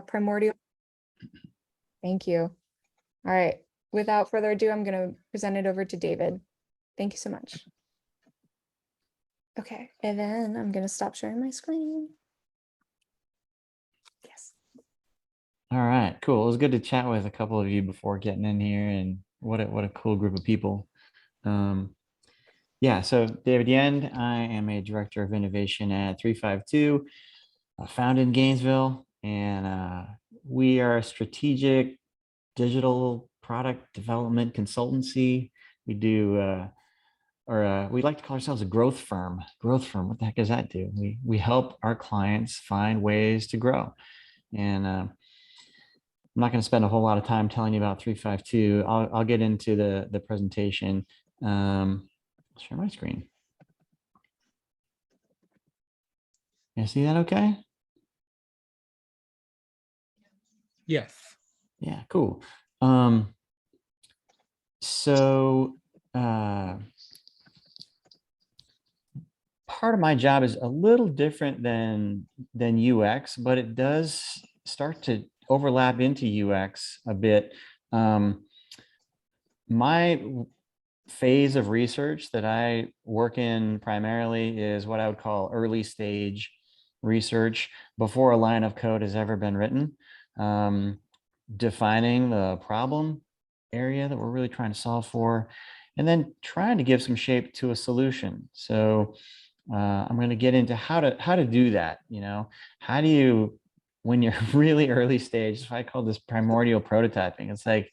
Primordial. Thank you. All right. Without further ado, I'm going to present it over to David. Thank you so much. Okay, and then I'm going to stop sharing my screen. Yes. All right, cool. It was good to chat with a couple of you before getting in here, and what a cool group of people. Yeah, so David Yend, I am a director of innovation at 352, founded in Gainesville, and we are a strategic digital product development consultancy. We do, we like to call ourselves a growth firm. Growth firm, what the heck does that do? We help our clients find ways to grow. And I'm not going to spend a whole lot of time telling you about 352. I'll get into the presentation. I'll share my screen. You see that okay? Yes. Yeah, cool. So part of my job is a little different than UX, but it does start to overlap into UX a bit. My phase of research that I work in primarily is what I would call early stage research before a line of code has ever been written, defining the problem area that we're really trying to solve for, and then trying to give some shape to a solution. So I'm going to get into how to do that. You know, how do you, when you're really early stage, I call this primordial prototyping. It's like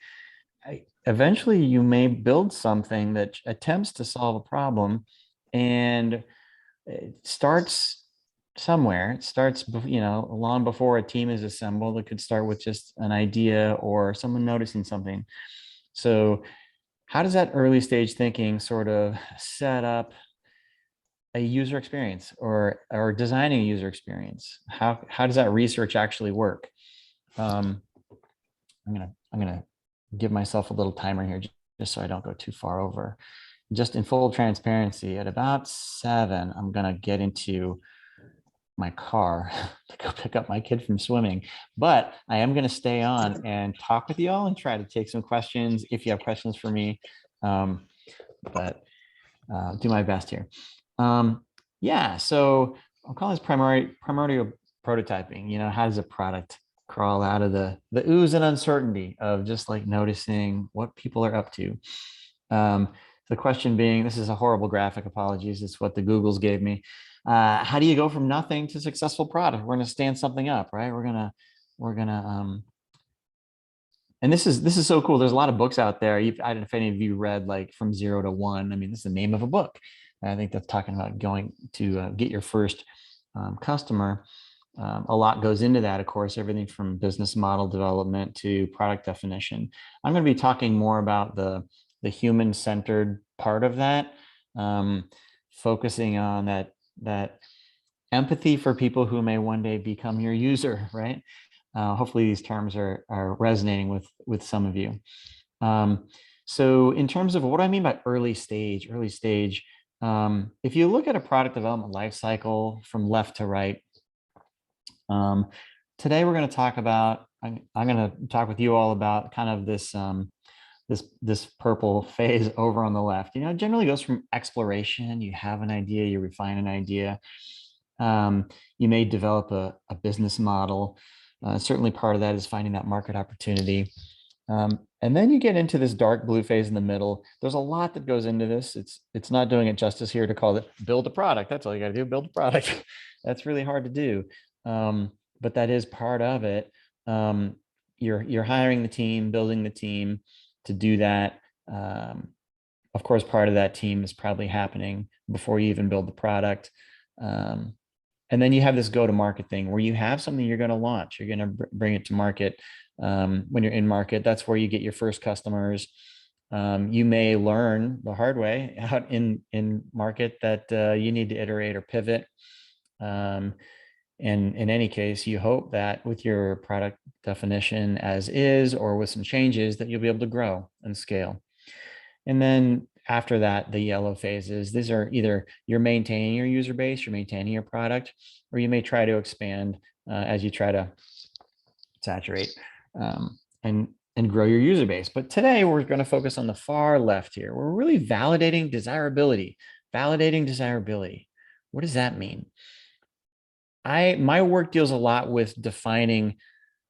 eventually you may build something that attempts to solve a problem, and it starts somewhere. It starts, you know, long before a team is assembled. It could start with just an idea or someone noticing something. So how does that early stage thinking sort of set up a user experience, or designing a user experience? How does that research actually work? I'm gonna give myself a little timer here just so I don't go too far over. Just in full transparency, at about 7, I'm gonna get into my car to go pick up my kid from swimming, but I am gonna stay on and talk with you all and try to take some questions if you have questions for me. But do my best here. Yeah, so I'll call this primordial prototyping. You know, how does a product crawl out of the ooze and uncertainty of just like noticing what people are up to? The question being, this is a horrible graphic, apologies, it's what the Googles gave me. How do you go from nothing to successful product? We're going to stand something up, right? We're gonna and this is so cool. There's a lot of books out there. I don't know if any of you read like From Zero to One. I mean, this is the name of a book. I think that's talking about going to get your first customer. A lot goes into that, of course, everything from business model development to product definition. I'm going to be talking more about the human-centered part of that, focusing on that empathy for people who may one day become your user, right? Hopefully these terms are resonating with some of you. So in terms of what I mean by early stage, if you look at a product development life cycle from left to right, today we're going to talk about, I'm going to talk with you all about kind of this this purple phase over on the left. You know, it generally goes from exploration. You have an idea, you refine an idea. You may develop a business model. Certainly part of that is finding that market opportunity. And then you get into this dark blue phase in the middle. There's a lot that goes into this. It's not doing it justice here to call it build a product. That's all you got to do, build a product. That's really hard to do. But that is part of it. You're hiring the team, building the team to do that. Of course, part of that team is probably happening before you even build the product. And then you have this go-to-market thing where you have something you're going to launch. You're going to bring it to market. When you're in market, that's where you get your first customers. You may learn the hard way out in market that you need to iterate or pivot. And in any case, you hope that with your product definition as is, or with some changes, that you'll be able to grow and scale. And then after that, the yellow phases, these are either you're maintaining your user base, you're maintaining your product, or you may try to expand as you try to saturate and grow your user base. But today we're going to focus on the far left here. We're really validating desirability. Validating desirability. What does that mean? My work deals a lot with defining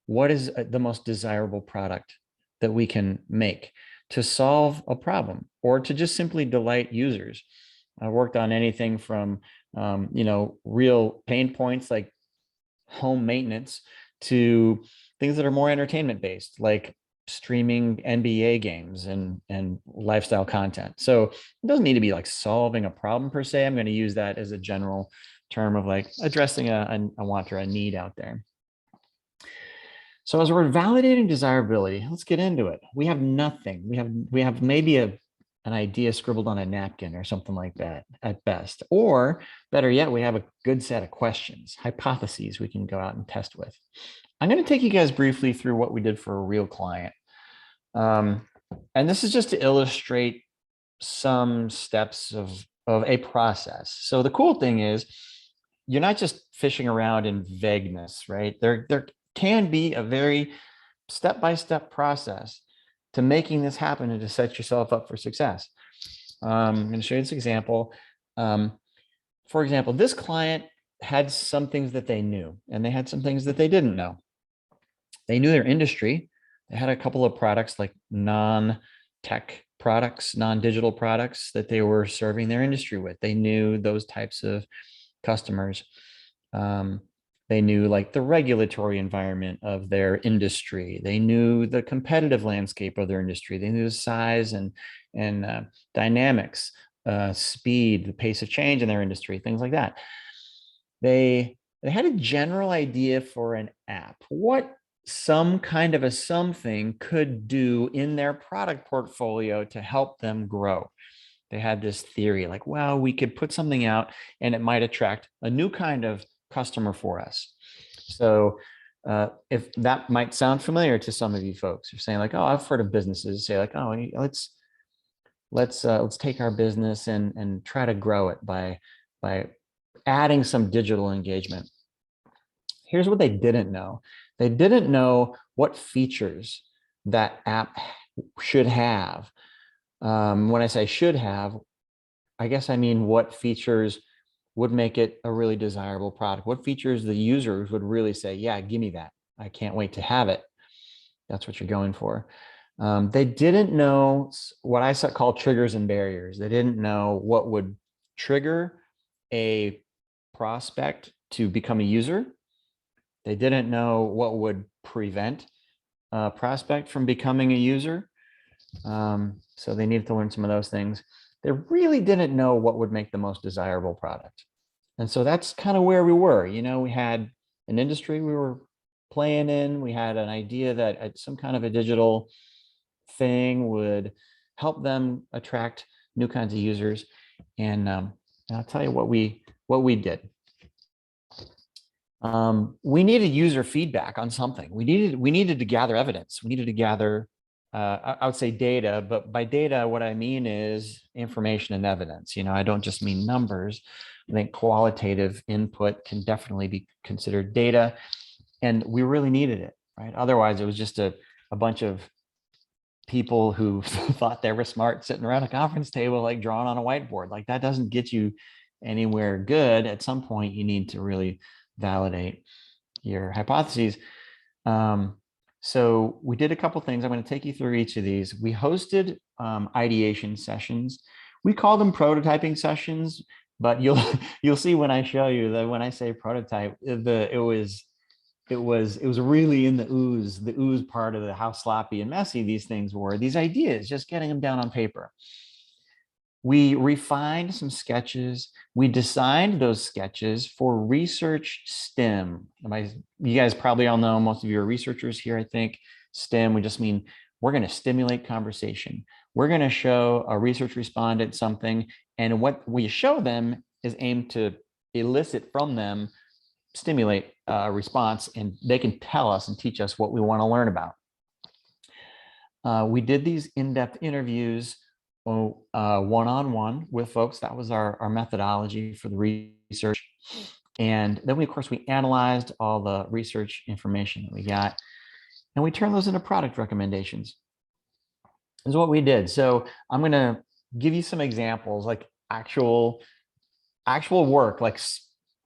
what is the most desirable product that we can make to solve a problem or to just simply delight users. I worked on anything from real pain points like home maintenance to things that are more entertainment based, like streaming NBA games and lifestyle content. So it doesn't need to be like solving a problem per se. I'm going to use that as a general term of like addressing a want or a need out there. So as we're validating desirability, let's get into it. We have nothing. We have maybe an idea scribbled on a napkin or something like that at best. Or better yet, we have a good set of questions, hypotheses we can go out and test with. I'm going to take you guys briefly through what we did for a real client. And this is just to illustrate some steps of a process. So the cool thing is you're not just fishing around in vagueness, right? There can be a very step-by-step process to making this happen and to set yourself up for success. I'm going to show you this example. For example, this client had some things that they knew, and they had some things that they didn't know. They knew their industry. They had a couple of products like non-tech products, non-digital products that they were serving their industry with. They knew those types of customers. They knew like the regulatory environment of their industry. They knew the competitive landscape of their industry. They knew the size and dynamics, speed, the pace of change in their industry, things like that. They had a general idea for an app, what some kind of a something could do in their product portfolio to help them grow. They had this theory like, well, we could put something out and it might attract a new kind of customer for us. So if that might sound familiar to some of you folks, you're saying like, oh, I've heard of businesses say like, oh, let's take our business and try to grow it by adding some digital engagement. Here's what they didn't know. They didn't know what features that app should have. When I say should have, I guess I mean what features would make it a really desirable product. What features the users would really say, yeah, give me that. I can't wait to have it. That's what you're going for. They didn't know what I call triggers and barriers. They didn't know what would trigger a prospect to become a user. They didn't know what would prevent a prospect from becoming a user. So they needed to learn some of those things. They really didn't know what would make the most desirable product. And so that's kind of where we were. You know, we had an industry we were playing in. We had an idea that some kind of a digital thing would help them attract new kinds of users. And I'll tell you what we did. We needed user feedback on something. We needed to gather evidence. We needed to gather, I would say data, but by data, what I mean is information and evidence. You know, I don't just mean numbers. I think qualitative input can definitely be considered data, and we really needed it, right? Otherwise, it was just a bunch of people who thought they were smart sitting around a conference table, like drawn on a whiteboard. Like that doesn't get you anywhere good. At some point, you need to really validate your hypotheses. So we did a couple things. I'm going to take you through each of these. We hosted ideation sessions. We call them prototyping sessions, but you'll see when I show you that when I say prototype, it was really in the ooze part of how sloppy and messy these things were. These ideas, just getting them down on paper. We refined some sketches. We designed those sketches for research STEM. You guys probably all know, most of you are researchers here, I think. STEM, we just mean we're going to stimulate conversation. We're going to show a research respondent something, and what we show them is aimed to elicit from them, stimulate a response, and they can tell us and teach us what we want to learn about. We did these in-depth interviews one-on-one with folks. That was our methodology for the research. And then of course, we analyzed all the research information that we got. and we turn those into product recommendations. Is what we did. So I'm going to give you some examples, like actual work, like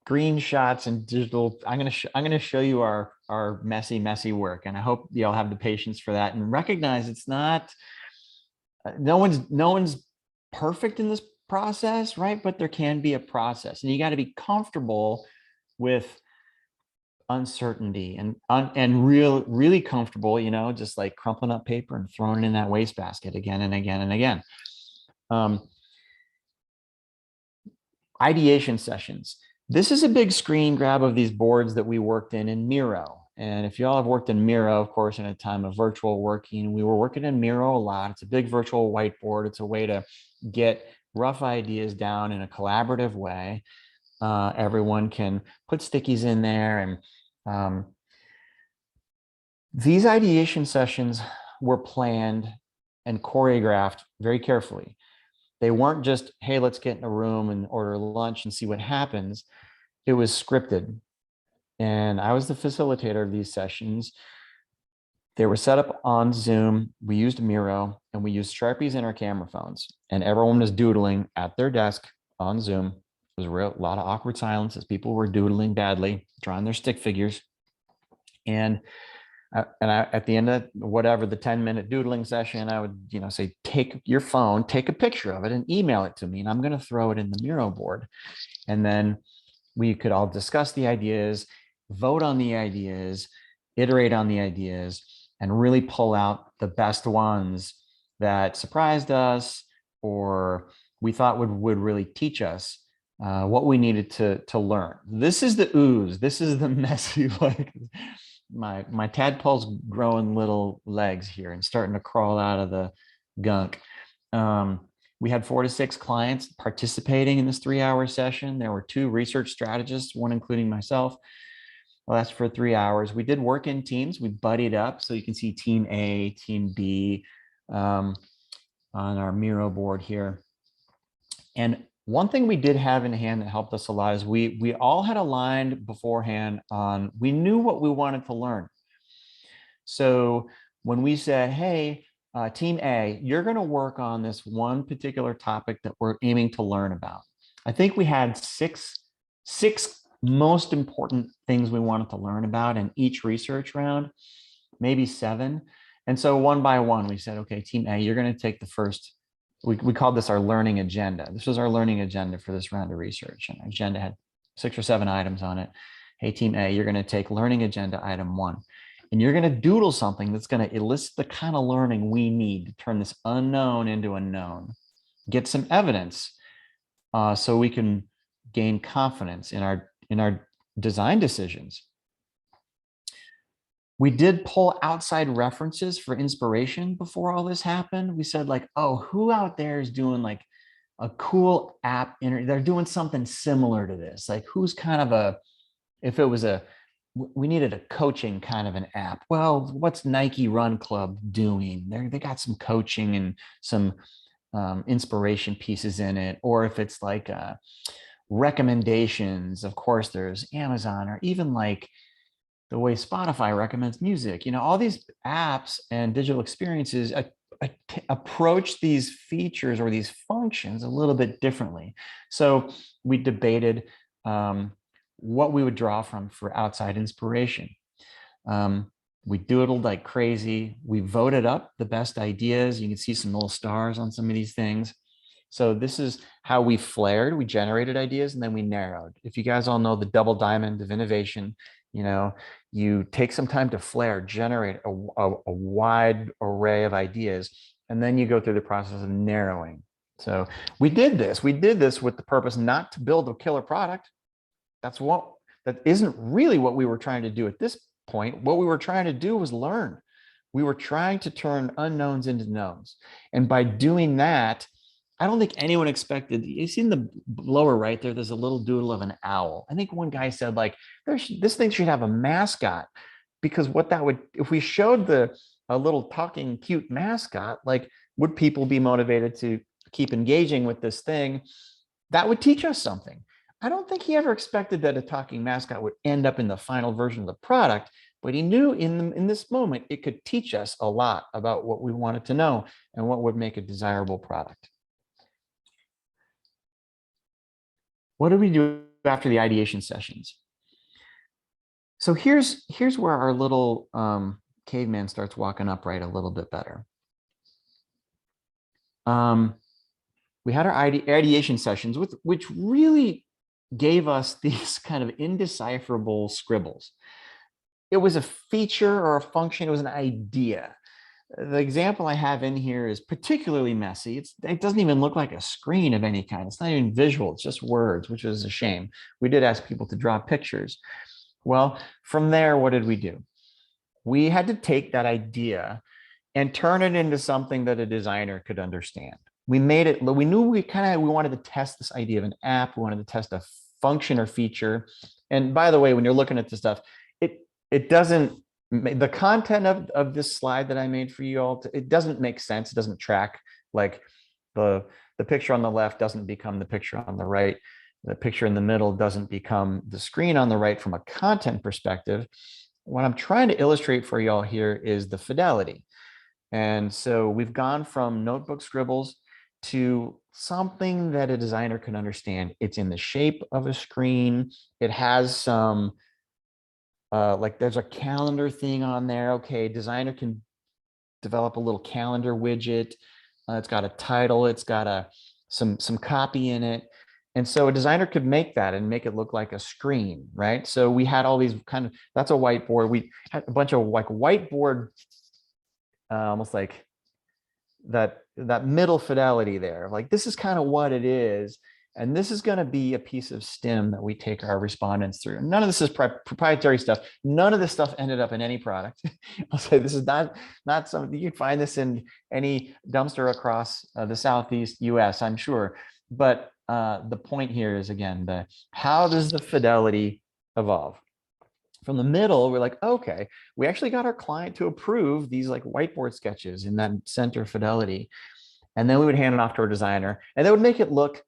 screenshots and digital. I'm going to show you our messy work, and I hope y'all have the patience for that and recognize it's not. No one's perfect in this process, right? But there can be a process, and you got to be comfortable with uncertainty and really comfortable, just like crumpling up paper and throwing it in that wastebasket again and again and again. Ideation sessions. This is a big screen grab of these boards that we worked in Miro. And if y'all have worked in Miro, of course, in a time of virtual working, we were working in Miro a lot. It's a big virtual whiteboard. It's a way to get rough ideas down in a collaborative way. Everyone can put stickies in there. And these ideation sessions were planned and choreographed very carefully. They weren't just, hey, let's get in a room and order lunch and see what happens. It was scripted. And I was the facilitator of these sessions. They were set up on Zoom. We used Miro, and we used Sharpies in our camera phones. And everyone was doodling at their desk on Zoom. There was a lot of awkward silence as people were doodling badly, drawing their stick figures. And at the end of whatever the 10-minute doodling session, I would, say, take your phone, take a picture of it and email it to me. And I'm going to throw it in the Miro board. And then we could all discuss the ideas, vote on the ideas, iterate on the ideas, and really pull out the best ones that surprised us or we thought would really teach us what we needed to learn. This is the ooze. This is the messy, like, my tadpole's growing little legs here and starting to crawl out of the gunk. We had 4 to 6 clients participating in this 3-hour session. There were 2 research strategists, one including myself. Well, that's for 3 hours. We did work in teams. We buddied up. So you can see team A, team B on our Miro board here. And one thing we did have in hand that helped us a lot is we all had aligned beforehand on, we knew what we wanted to learn. So when we said, hey, team A, you're going to work on this one particular topic that we're aiming to learn about. I think we had six most important things we wanted to learn about in each research round, maybe 7. And so one by one, we said, okay, team A, you're going to take the first. We called this our learning agenda. This was our learning agenda for this round of research. And our agenda had 6 or 7 items on it. Hey, team A, you're going to take learning agenda item 1. And you're going to doodle something that's going to elicit the kind of learning we need to turn this unknown into a known. Get some evidence so we can gain confidence in our design decisions. We did pull outside references for inspiration before all this happened. We said, like, oh, who out there is doing like a cool app? They're doing something similar to this. Like, who's kind of if it was we needed a coaching kind of an app. Well, what's Nike Run Club doing? They got some coaching and some inspiration pieces in it. Or if it's like recommendations, of course, there's Amazon, or even like the way Spotify recommends music. All these apps and digital experiences approach these features or these functions a little bit differently. So we debated what we would draw from for outside inspiration. We doodled like crazy. We voted up the best ideas. You can see some little stars on some of these things. So this is how we flared. We generated ideas and then we narrowed. If you guys all know the double diamond of innovation, you take some time to flare, generate a wide array of ideas, and then you go through the process of narrowing. So we did this with the purpose not to build a killer product. That isn't really what we were trying to do at this point. What we were trying to do was learn. We were trying to turn unknowns into knowns. And by doing that, I don't think anyone expected. You see in the lower right there, there's a little doodle of an owl. I think one guy said, like, this thing should have a mascot, because what that would, if we showed a little talking cute mascot, like, would people be motivated to keep engaging with this thing? That would teach us something. I don't think he ever expected that a talking mascot would end up in the final version of the product, but he knew in this moment, it could teach us a lot about what we wanted to know and what would make a desirable product. What do we do after the ideation sessions? So here's where our little caveman starts walking upright a little bit better. We had our ideation sessions, which really gave us these kind of indecipherable scribbles. It was a feature or a function, it was an idea. The example I have in here is particularly messy. It doesn't even look like a screen of any kind. It's not even visual, it's just words, which is a shame. We did ask people to draw pictures. Well, from there, what did we do? We had to take that idea and turn it into something that a designer could understand. We made it, we knew we wanted to test this idea of an app. We wanted to test a function or feature. And by the way, when you're looking at this stuff, it doesn't, the content of this slide that I made for you all, it doesn't make sense. It doesn't track. Like the picture on the left doesn't become the picture on the right. The picture in the middle doesn't become the screen on the right from a content perspective. What I'm trying to illustrate for y'all here is the fidelity. And so we've gone from notebook scribbles to something that a designer can understand. It's in the shape of a screen. It has some, like there's a calendar thing on there. Okay, designer can develop a little calendar widget. It's got a title. It's got some copy in it. And so a designer could make that and make it look like a screen, right? So we had all these kind of, that's a whiteboard. We had a bunch of like whiteboard, almost like that middle fidelity there. Like this is kind of what it is. And this is going to be a piece of STEM that we take our respondents through. None of this is proprietary stuff. None of this stuff ended up in any product. I'll say this is not something you can find this in any dumpster across the Southeast US, I'm sure. But the point here is, again, how does the fidelity evolve? From the middle, we're like, okay, we actually got our client to approve these like whiteboard sketches in that center fidelity. And then we would hand it off to our designer and they would make it look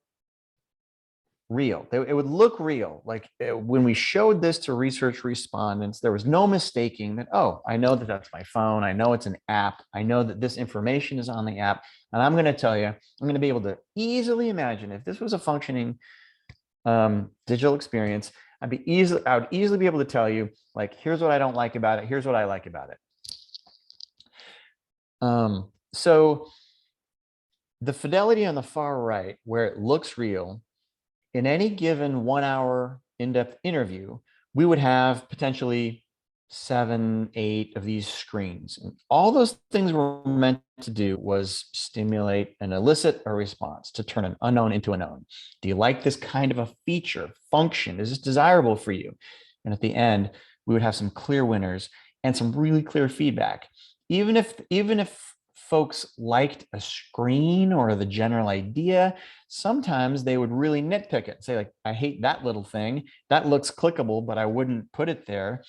real. It would look real. Like when we showed this to research respondents, there was no mistaking that, oh, I know that that's my phone. I know it's an app. I know that this information is on the app. And I'm going to tell you, I'm going to be able to easily imagine if this was a functioning digital experience, I would easily be able to tell you, like, here's what I don't like about it. Here's what I like about it. So the fidelity on the far right, where it looks real, in any given 1 hour in-depth interview, we would have potentially 7, 8 of these screens. And all those things were meant to do was stimulate and elicit a response to turn an unknown into a known. Do you like this kind of a feature, function? Is this desirable for you? And at the end, we would have some clear winners and some really clear feedback. Even if folks liked a screen or the general idea, sometimes they would really nitpick it, say like, I hate that little thing. That looks clickable, but I wouldn't put it there.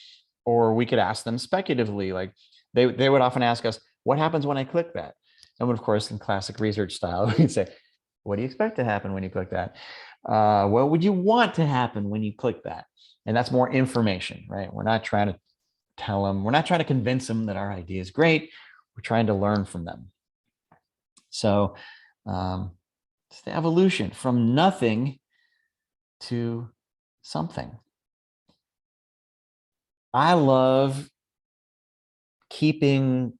Or we could ask them speculatively, like they would often ask us, what happens when I click that? And of course, in classic research style, we'd say, what do you expect to happen when you click that? What would you want to happen when you click that? And that's more information, right? We're not trying to tell them, we're not trying to convince them that our idea is great. We're trying to learn from them. So it's the evolution from nothing to something. I love keeping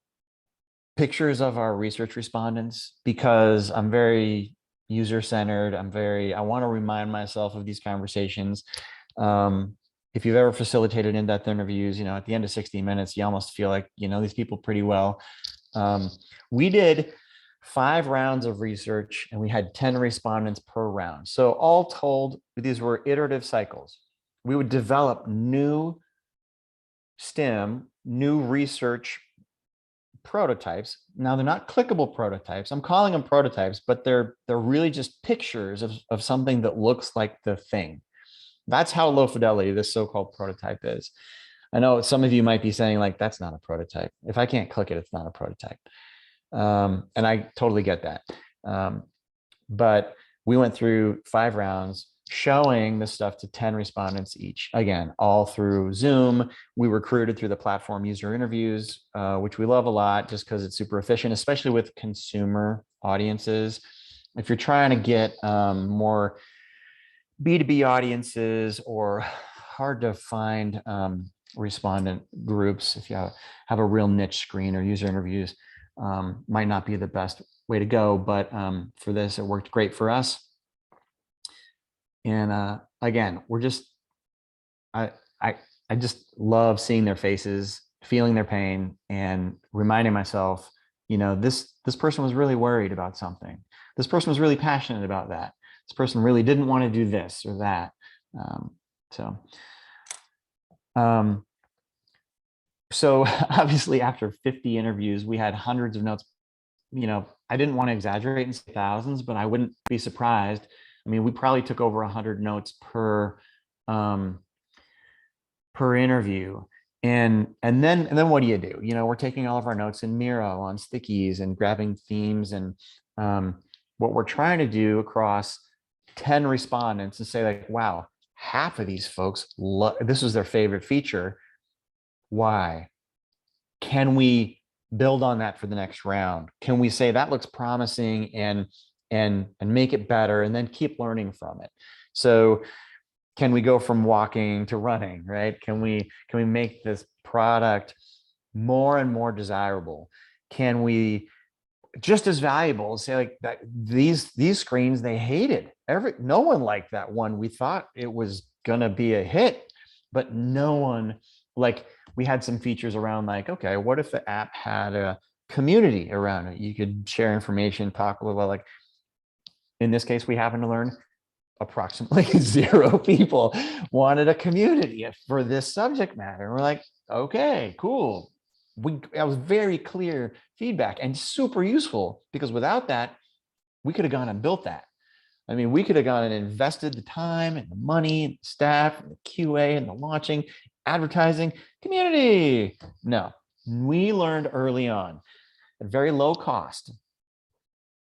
pictures of our research respondents because I'm very user-centered. I want to remind myself of these conversations. If you've ever facilitated in-depth interviews, at the end of 60 minutes, you almost feel like you know these people pretty well. We did 5 rounds of research and we had 10 respondents per round. So all told, these were iterative cycles. We would develop new STEM, new research prototypes. Now they're not clickable prototypes. I'm calling them prototypes, but they're really just pictures of something that looks like the thing. That's how low fidelity this so-called prototype is. I know some of you might be saying like, that's not a prototype. If I can't click it, it's not a prototype. And I totally get that. But we went through 5 rounds. showing this stuff to 10 respondents each. Again, all through Zoom. We recruited through the platform user interviews, which we love a lot just because it's super efficient, especially with consumer audiences. If you're trying to get more B2B audiences or hard to find respondent groups, if you have a real niche screen or user interviews, might not be the best way to go. But for this, it worked great for us. And again, I just love seeing their faces, feeling their pain, and reminding myself, this person was really worried about something. This person was really passionate about that. This person really didn't want to do this or that. So obviously after 50 interviews, we had hundreds of notes. I didn't want to exaggerate and say thousands, but I wouldn't be surprised. I mean, we probably took over 100 notes per interview. And then what do you do? We're taking all of our notes in Miro on stickies and grabbing themes. And what we're trying to do across 10 respondents and say, like, wow, half of these folks, this was their favorite feature. Why? Can we build on that for the next round? Can we say that looks promising and make it better, and then keep learning from it? So can we go from walking to running, right? Can we make this product more and more desirable? Can we just as valuable, say, like, that these screens, they hated no one liked that one. We thought it was gonna be a hit, but no one, like, we had some features around, like, okay, what if the app had a community around it? You could share information, talk a little bit. Like, in this case, we happen to learn approximately 0 people wanted a community for this subject matter. We're like, okay, cool. That was very clear feedback and super useful, because without that, we could have gone and built that. I mean, we could have gone and invested the time and the money, and the staff, and the QA, and the launching, advertising, community. No, we learned early on at very low cost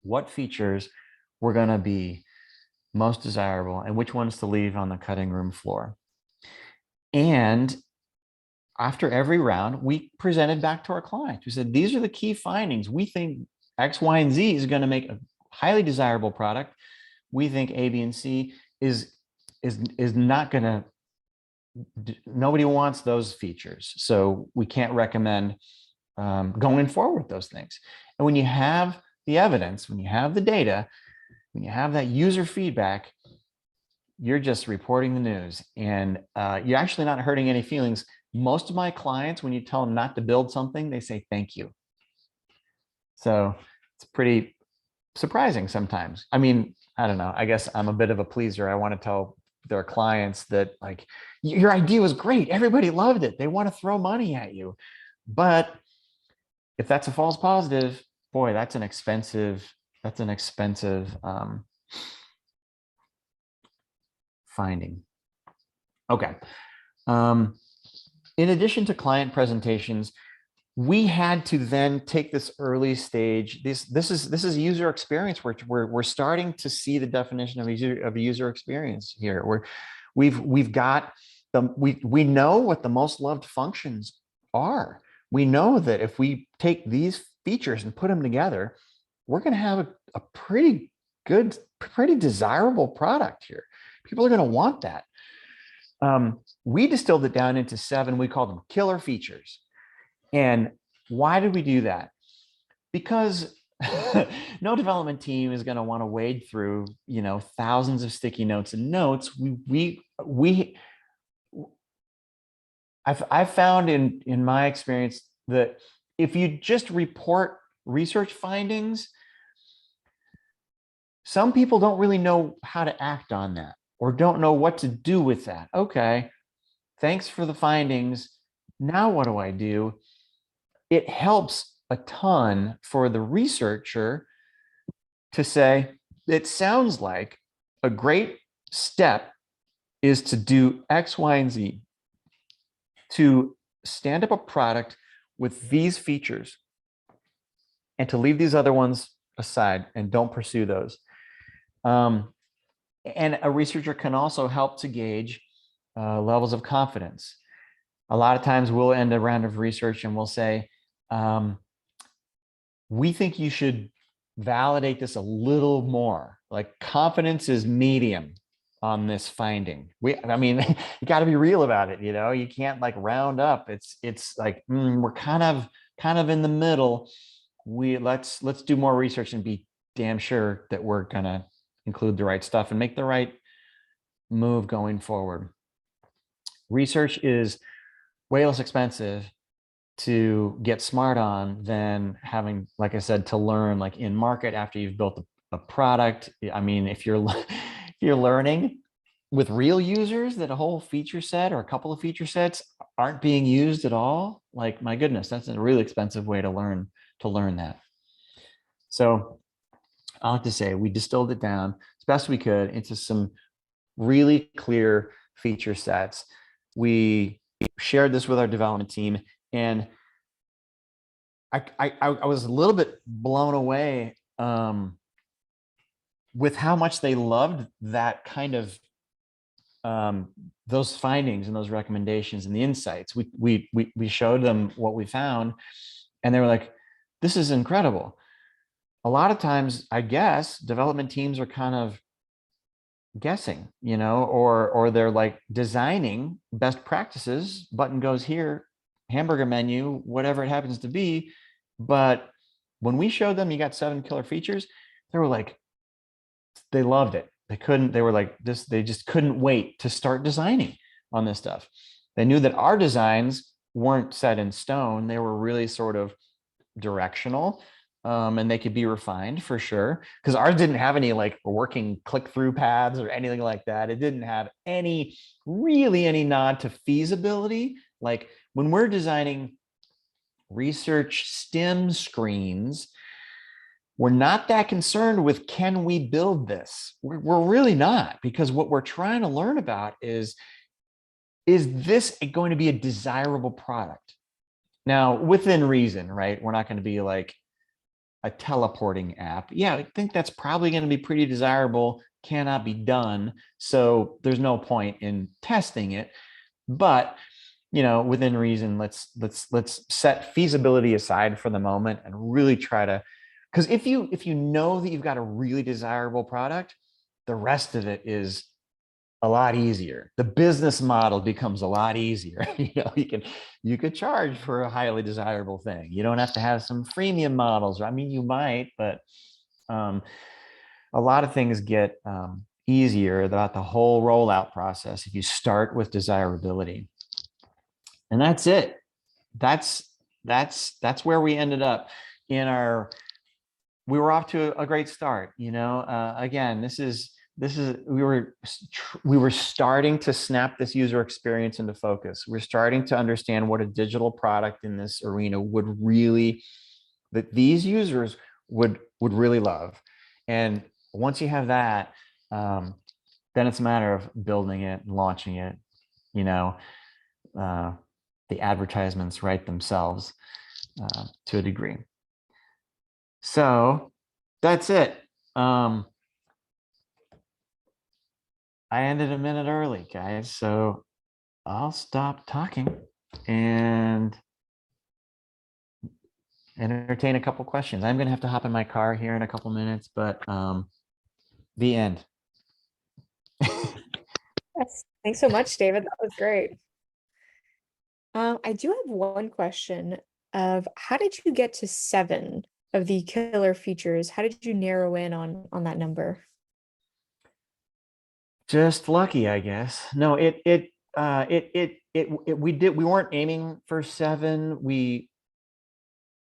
what features were going to be most desirable and which ones to leave on the cutting room floor. And after every round, we presented back to our clients. We said, these are the key findings. We think X, Y, and Z is going to make a highly desirable product. We think A, B, and C is not going to, nobody wants those features. So we can't recommend going forward with those things. And when you have the evidence, when you have the data, when you have that user feedback, you're just reporting the news, and you're actually not hurting any feelings. Most of my clients, when you tell them not to build something, they say thank you. So it's pretty surprising sometimes. I mean, I don't know. I guess I'm a bit of a pleaser. I want to tell their clients that, like, your idea was great. Everybody loved it. They want to throw money at you. But if that's a false positive, boy, that's an expensive finding. Okay. In addition to client presentations, we had to then take this early stage. This is user experience. We're starting to see the definition of a user experience here. We've got we know what the most loved functions are. We know that if we take these features and put them together, we're going to have a pretty good, pretty desirable product here. People are going to want that. We distilled it down into 7. We called them killer features. And why did we do that? Because no development team is going to want to wade through, thousands of sticky notes and notes. I've found in my experience that if you just report research findings, some people don't really know how to act on that or don't know what to do with that. Okay, thanks for the findings. Now what do I do? It helps a ton for the researcher to say, it sounds like a great step is to do X, Y, and Z, to stand up a product with these features and to leave these other ones aside and don't pursue those. And a researcher can also help to gauge levels of confidence. A lot of times we'll end a round of research and we'll say, we think you should validate this a little more. Like confidence is medium on this finding. I mean, you got to be real about it. You can't like round up. It's like, we're kind of in the middle. Let's do more research and be damn sure that we're gonna include the right stuff and make the right move going forward. Research is way less expensive to get smart on than having, like I said, to learn like in market after you've built a product. I mean, if you're learning with real users that a whole feature set or a couple of feature sets aren't being used at all, like my goodness, that's a really expensive way to learn that. So I like to say we distilled it down as best we could into some really clear feature sets. We shared this with our development team, and I was a little bit blown away with how much they loved that kind of those findings and those recommendations and the insights. We showed them what we found, and they were like, "This is incredible." A lot of times, I guess, development teams are kind of guessing, or they're like designing best practices, button goes here, hamburger menu, whatever it happens to be. But when we showed them, you got 7 killer features, they were like, they loved it. They were like this, they just couldn't wait to start designing on this stuff. They knew that our designs weren't set in stone. They were really sort of directional. And they could be refined for sure, because ours didn't have any like working click-through paths or anything like that. It didn't have any nod to feasibility. Like when we're designing research STEM screens, we're not that concerned with, can we build this? We're really not, because what we're trying to learn about is this going to be a desirable product? Now, within reason, right? We're not going to be like a teleporting app. Yeah, I think that's probably going to be pretty desirable, cannot be done. So there's no point in testing it. But within reason, let's set feasibility aside for the moment and really try to, because if you know that you've got a really desirable product, the rest of it is a lot easier. The business model becomes a lot easier. You could charge for a highly desirable thing. You don't have to have some freemium models. I mean, you might, but a lot of things get easier about the whole rollout process if you start with desirability. And that's it. That's where we ended up in our. We were off to a great start. Again, this is we were starting to snap this user experience into focus. We're starting to understand what a digital product in this arena that these users would really love. And once you have that, then it's a matter of building it and launching it. The advertisements write themselves to a degree. So that's it. I ended a minute early, guys, so I'll stop talking and entertain a couple questions. I'm going to have to hop in my car here in a couple minutes, but the end. Yes. Thanks so much, David. That was great. I do have one question of how did you get to 7 of the killer features? How did you narrow in on that number? Just lucky, I guess. No, we weren't aiming for 7.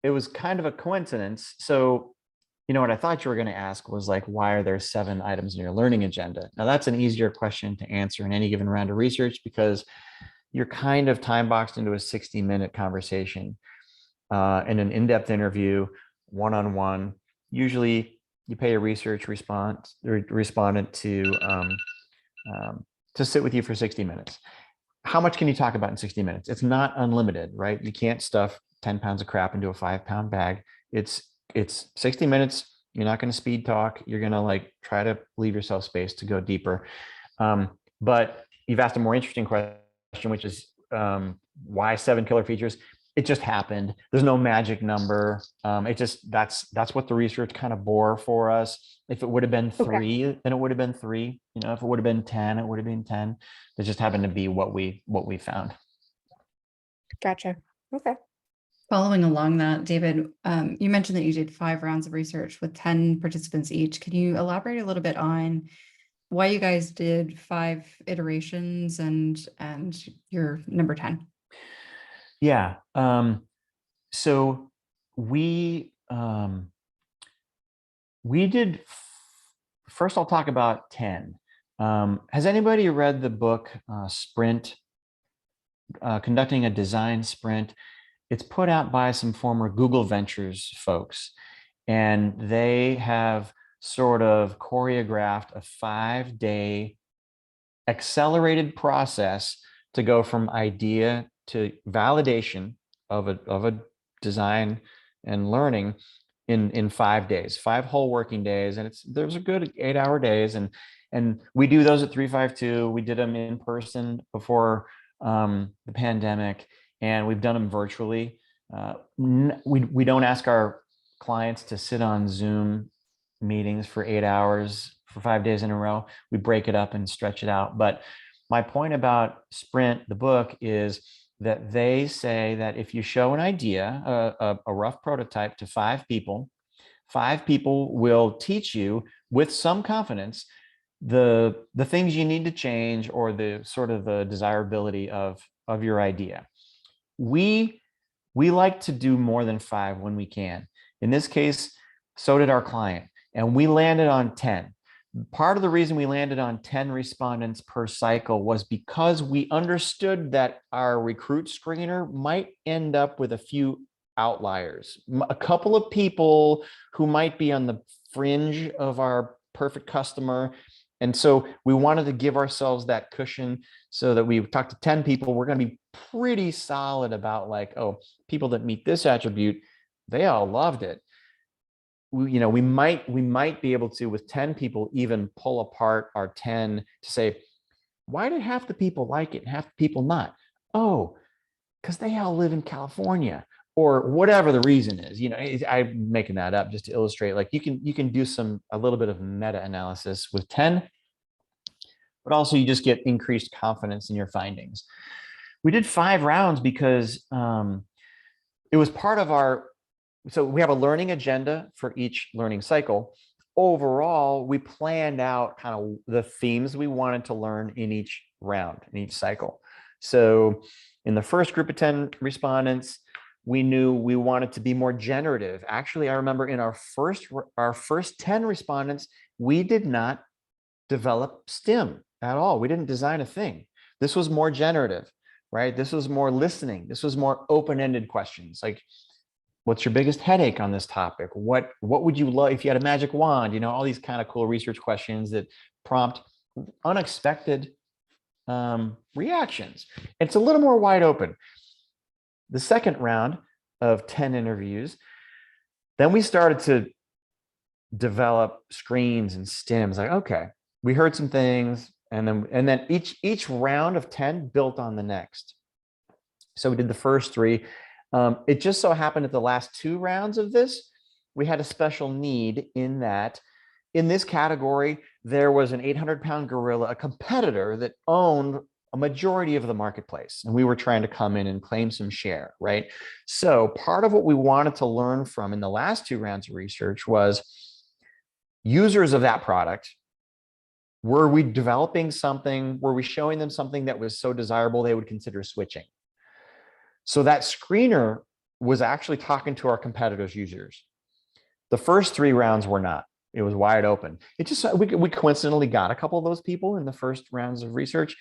It was kind of a coincidence. So, what I thought you were going to ask was like, why are there 7 items in your learning agenda? Now that's an easier question to answer in any given round of research, because you're kind of time boxed into a 60-minute conversation in an in-depth interview, one-on-one. Usually you pay a research respondent to sit with you for 60 minutes. How much can you talk about in 60 minutes? It's not unlimited, right? You can't stuff 10 pounds of crap into a 5-pound bag. It's 60 minutes You're not going to speed talk. You're going to like try to leave yourself space to go deeper. But you've asked a more interesting question, which is why 7 killer features? It just happened. There's no magic number. It just that's what the research kind of bore for us. If it would have been Okay, 3, then it would have been 3. You know, if it would have been 10, it would have been 10. It just happened to be what we found. gotcha. Okay. Following along that, David, you mentioned that you did 5 rounds of research with 10 participants each. Can you elaborate a little bit on why you guys did 5 iterations and your number 10? Yeah. So we did. First, I'll talk about 10. Has anybody read the book Sprint? Conducting a design sprint. It's put out by some former Google Ventures folks, and they have sort of choreographed a 5-day accelerated process to go from idea to validation of a design and learning in 5 days, 5 whole working days. And there's a good 8-hour days. And we do those at 352. We did them in person before the pandemic, and we've done them virtually. We don't ask our clients to sit on Zoom meetings for 8 hours for 5 days in a row. We break it up and stretch it out. But my point about Sprint, the book, is that they say that if you show an idea, a rough prototype to 5 people, 5 people will teach you with some confidence the things you need to change, or the sort of the desirability of your idea. We like to do more than 5 when we can. In this case, so did our client, and we landed on 10. Part of the reason we landed on 10 respondents per cycle was because we understood that our recruit screener might end up with a few outliers, a couple of people who might be on the fringe of our perfect customer. And so we wanted to give ourselves that cushion so that we talked to 10 people. We're going to be pretty solid about like, oh, people that meet this attribute, they all loved it. We might be able to, with 10 people, even pull apart our 10 to say, why did half the people like it and half the people not? Oh, because they all live in California, or whatever the reason is. I'm making that up just to illustrate. Like you can do a little bit of meta analysis with 10, but also you just get increased confidence in your findings. We did 5 rounds because it was part of our. So we have a learning agenda for each learning cycle. Overall, we planned out kind of the themes we wanted to learn in each round, in each cycle. So in the first group of 10 respondents, we knew we wanted to be more generative. Actually, I remember in our first 10 respondents, we did not develop STEM at all. We didn't design a thing. This was more generative, right? This was more listening. This was more open-ended questions like, what's your biggest headache on this topic? What would you love if you had a magic wand? All these kind of cool research questions that prompt unexpected reactions. It's a little more wide open. The second round of 10 interviews, then we started to develop screens and stims. Like, okay, we heard some things, and then each round of 10 built on the next. So we did the first 3. It just so happened that the last 2 rounds of this, we had a special need in that in this category, there was an 800-pound gorilla, a competitor that owned a majority of the marketplace. And we were trying to come in and claim some share, right? So part of what we wanted to learn from in the last 2 rounds of research was users of that product. Were we developing something? Were we showing them something that was so desirable they would consider switching? So that screener was actually talking to our competitors' users. The first 3 rounds were not. It was wide open. It just, we coincidentally got a couple of those people in the first rounds of research,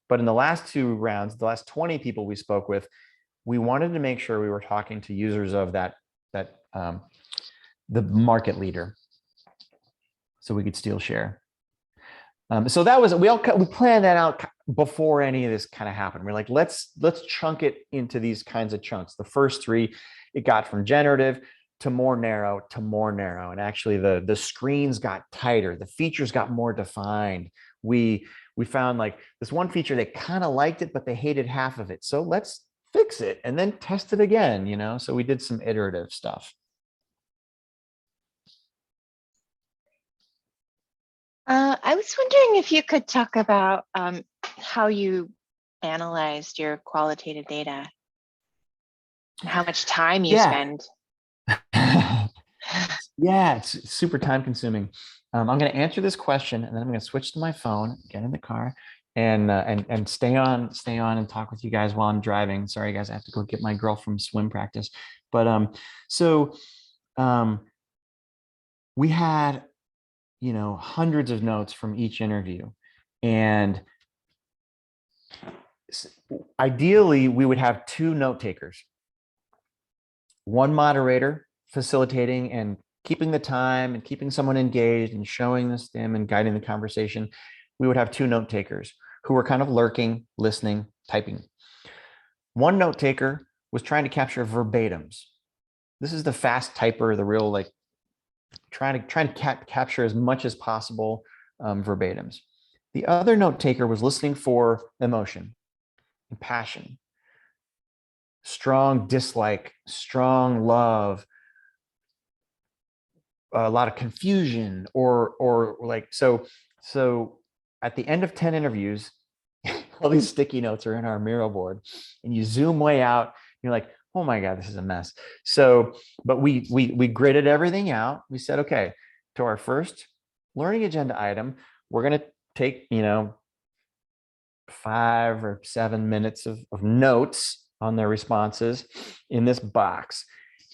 but in the last 2 rounds, the last 20 people we spoke with, we wanted to make sure we were talking to users of the market leader, so we could steal share. So that was, we planned that out before any of this kind of happened. We're like, let's chunk it into these kinds of chunks. The first 3, it got from generative. to more narrow to more narrow. And actually the screens got tighter, the features got more defined. We found like this one feature, they kind of liked it, but they hated half of it. So let's fix it and then test it again, you know? So we did some iterative stuff. I was wondering if you could talk about how you analyzed your qualitative data and how much time you spend. Yeah, it's super time consuming. I'm going to answer this question and then I'm going to switch to my phone, get in the car, and stay on and talk with you guys while I'm driving. Sorry guys, I have to go get my girl from swim practice. But we had, you know, hundreds of notes from each interview, and ideally we would have 2 note takers, one moderator facilitating and keeping the time and keeping someone engaged and showing the stim and guiding the conversation. We would have 2 note takers who were kind of lurking, listening, typing. One note taker was trying to capture verbatims. This is the fast typer, the real like trying to capture as much as possible verbatims. The other note taker was listening for emotion and passion, strong dislike, strong love, a lot of confusion, or like, so at the end of 10 interviews, all these sticky notes are in our Miro board, and you zoom way out, you're like, oh my God, this is a mess. So, but we gridded everything out. We said, okay, to our first learning agenda item, we're going to take, you know, 5 or 7 minutes of notes on their responses in this box.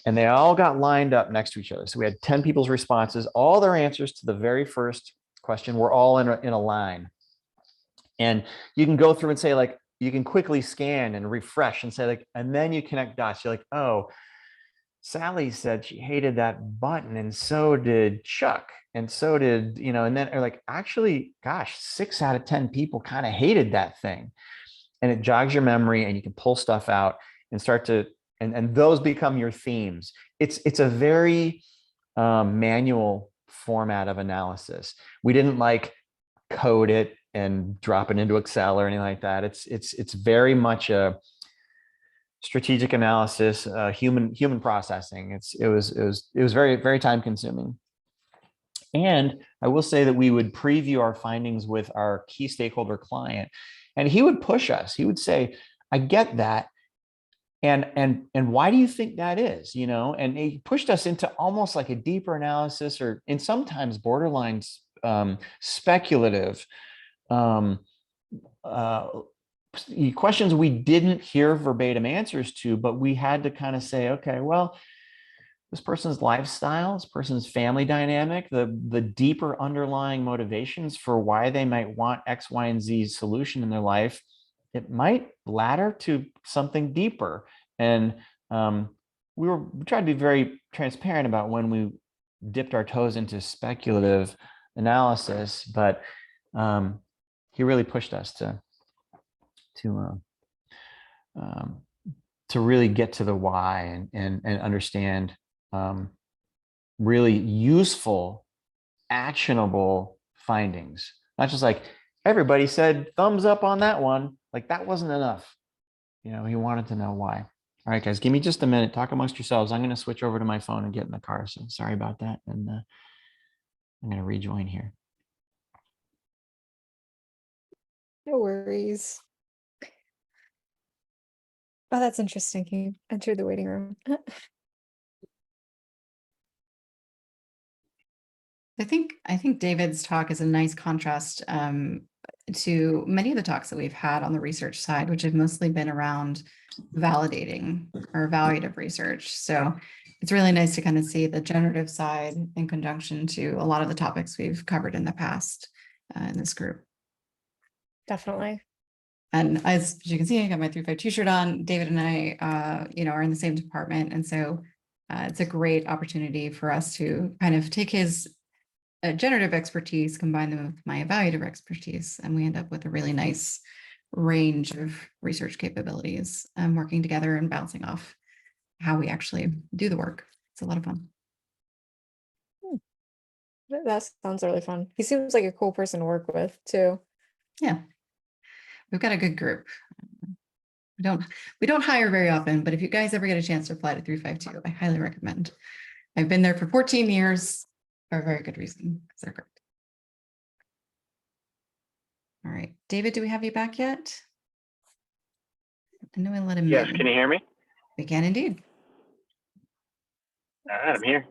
And they all got lined up next to each other. So we had 10 people's responses. All their answers to the very first question were all in a line. And you can go through and say, like, you can quickly scan and refresh and say, like, and then you connect dots. You're like, oh, Sally said she hated that button, and so did Chuck, and so did, you know, and then like, actually, gosh, 6 out of 10 people kind of hated that thing. And it jogs your memory, and you can pull stuff out and start to, and those become your themes. It's a very manual format of analysis. We didn't like code it and drop it into Excel or anything like that. It's very much a strategic analysis, human processing. It was very, very time consuming. And I will say that we would preview our findings with our key stakeholder client, and he would push us. He would say, I get that. And why do you think that is? You know, and he pushed us into almost like a deeper analysis, or in sometimes borderline speculative questions we didn't hear verbatim answers to, but we had to kind of say, okay, well, this person's lifestyle, this person's family dynamic, the deeper underlying motivations for why they might want X, Y, and Z solution in their life, it might ladder to something deeper. And we tried to be very transparent about when we dipped our toes into speculative analysis, but he really pushed us to really get to the why and understand really useful, actionable findings. Not just like, everybody said thumbs up on that one. Like, that wasn't enough. You know, he wanted to know why. All right, guys, give me just a minute. Talk amongst yourselves. I'm going to switch over to my phone and get in the car. So sorry about that. And I'm going to rejoin here. No worries. Oh, that's interesting. He entered the waiting room. I think David's talk is a nice contrast to many of the talks that we've had on the research side, which have mostly been around validating or evaluative research. So it's really nice to kind of see the generative side in conjunction to a lot of the topics we've covered in the past in this group. Definitely. And as you can see, I got my 3-5 t-shirt on. David and I, are in the same department. And so it's a great opportunity for us to kind of take his generative expertise, combine them with my evaluative expertise, and we end up with a really nice range of research capabilities working together and bouncing off how we actually do the work. It's a lot of fun. That sounds really fun. He seems like a cool person to work with too. Yeah, we've got a good group. We don't hire very often, but if you guys ever get a chance to apply to 352, I highly recommend. I've been there for 14 years for a very good reason, because they're great. All right, David, do we have you back yet? I know I let him Yes, in. can you hear me? We can indeed. All right, I'm here.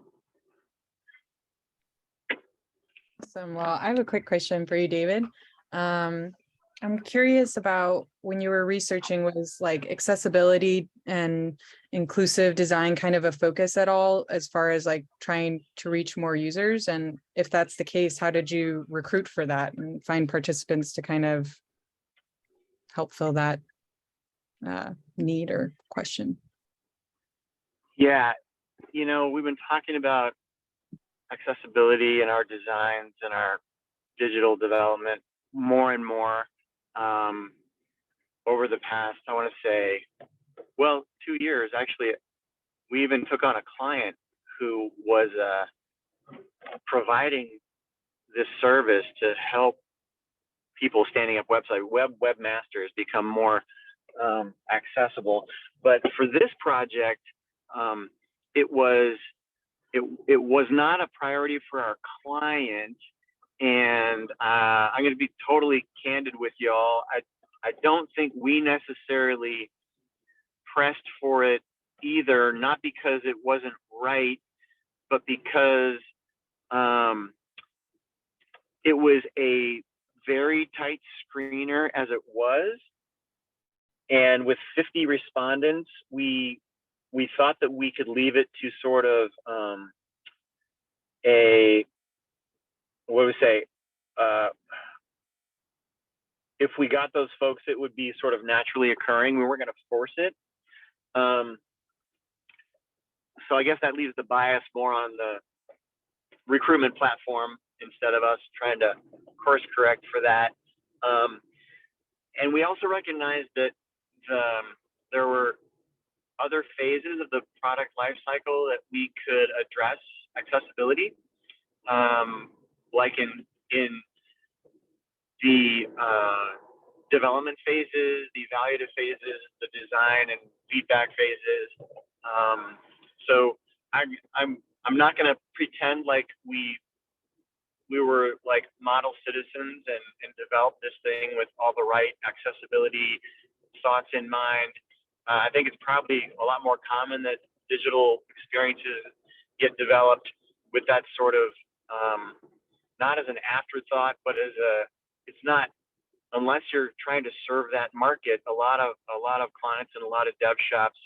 Awesome. Well, I have a quick question for you, David. I'm curious about when you were researching, was like accessibility and inclusive design kind of a focus at all as far as like trying to reach more users? And if that's the case, how did you recruit for that and find participants to kind of help fill that need or question? Yeah, we've been talking about accessibility in our designs and our digital development more and more over the past, I want to say, well, 2 years actually. We even took on a client who was providing this service to help people standing up webmasters become more accessible. But for this project, it was not a priority for our client. And I'm going to be totally candid with y'all. I don't think we necessarily pressed for it either, not because it wasn't right, but because it was a very tight screener as it was. And with 50 respondents, we thought that we could leave it to sort of if we got those folks, it would be sort of naturally occurring. We weren't going to force it. So I guess that leaves the bias more on the recruitment platform instead of us trying to course correct for that. And we also recognized that there were other phases of the product lifecycle that we could address accessibility, like in the development phases, the evaluative phases, the design and feedback phases. So I'm not going to pretend like we were like model citizens and developed this thing with all the right accessibility thoughts in mind. I think it's probably a lot more common that digital experiences get developed with that sort of not as an afterthought, but it's not, unless you're trying to serve that market. A lot of clients and a lot of dev shops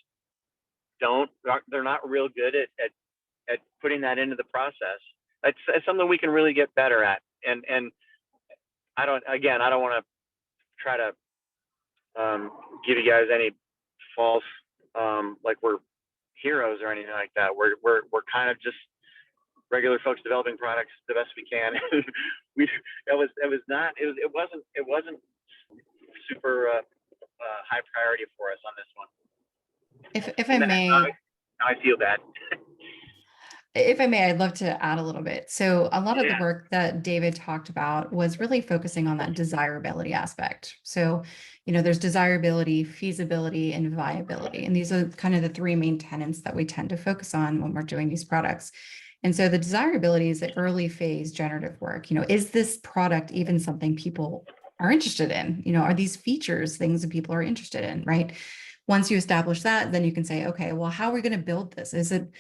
they're not real good at putting that into the process. It's something we can really get better at. And I don't want to try to give you guys any false like we're heroes or anything like that. We're kind of just regular folks developing products the best we can. It wasn't super high priority for us on this one. If I may, now I feel bad. If I may, I'd love to add a little bit. So a lot of the Yeah. work that David talked about was really focusing on that desirability aspect. So, there's desirability, feasibility, and viability. And these are kind of the three main tenets that we tend to focus on when we're doing these products. And so the desirability is the early phase generative work. Is this product even something people are interested in? Are these features things that people are interested in, right? Once you establish that, then you can say, okay, well, how are we going to build this? Is it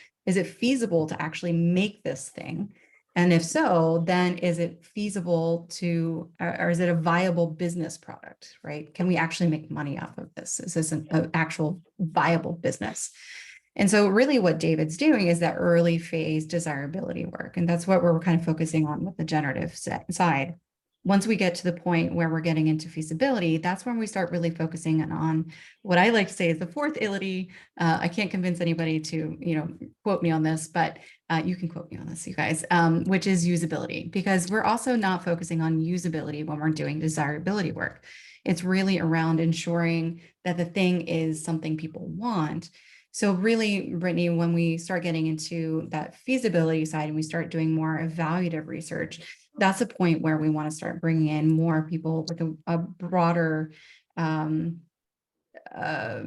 feasible to actually make this thing? And if so, then is it feasible or is it a viable business product, right? Can we actually make money off of this? Is this an actual viable business? And so really what David's doing is that early phase desirability work. And that's what we're kind of focusing on with the generative side. Once we get to the point where we're getting into feasibility, that's when we start really focusing on what I like to say is the fourth ility. I can't convince anybody to, quote me on this, but you can quote me on this, you guys, which is usability, because we're also not focusing on usability when we're doing desirability work. It's really around ensuring that the thing is something people want. So really, Brittany, when we start getting into that feasibility side and we start doing more evaluative research, that's a point where we want to start bringing in more people with a broader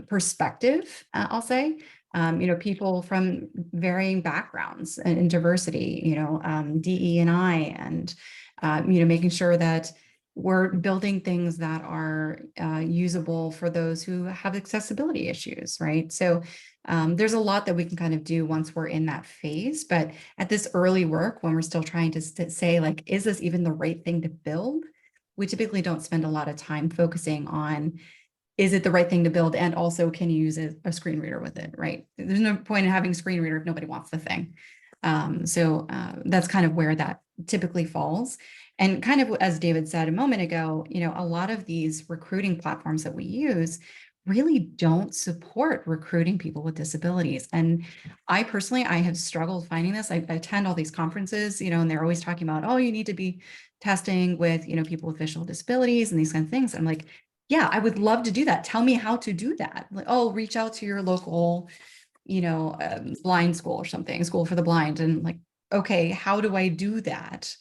perspective, I'll say. People from varying backgrounds and diversity, DE&I, and making sure that we're building things that are usable for those who have accessibility issues, right? So there's a lot that we can kind of do once we're in that phase, but at this early work, when we're still trying to say, like, is this even the right thing to build? We typically don't spend a lot of time focusing on, is it the right thing to build? And also, can you use a screen reader with it, right? There's no point in having a screen reader if nobody wants the thing. So that's kind of where that typically falls. And kind of as David said a moment ago, a lot of these recruiting platforms that we use really don't support recruiting people with disabilities. And I personally have struggled finding this. I attend all these conferences, and they're always talking about, oh, you need to be testing with, people with visual disabilities and these kinds of things. I'm like, yeah, I would love to do that. Tell me how to do that. Like, oh, reach out to your local, blind school or something, school for the blind. And like, okay, how do I do that?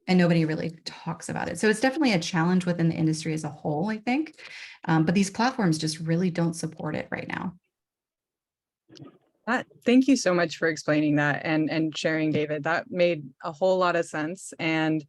And nobody really talks about it. So it's definitely a challenge within the industry as a whole, I think. But these platforms just really don't support it right now. Thank you so much for explaining that and sharing, David. That made a whole lot of sense. And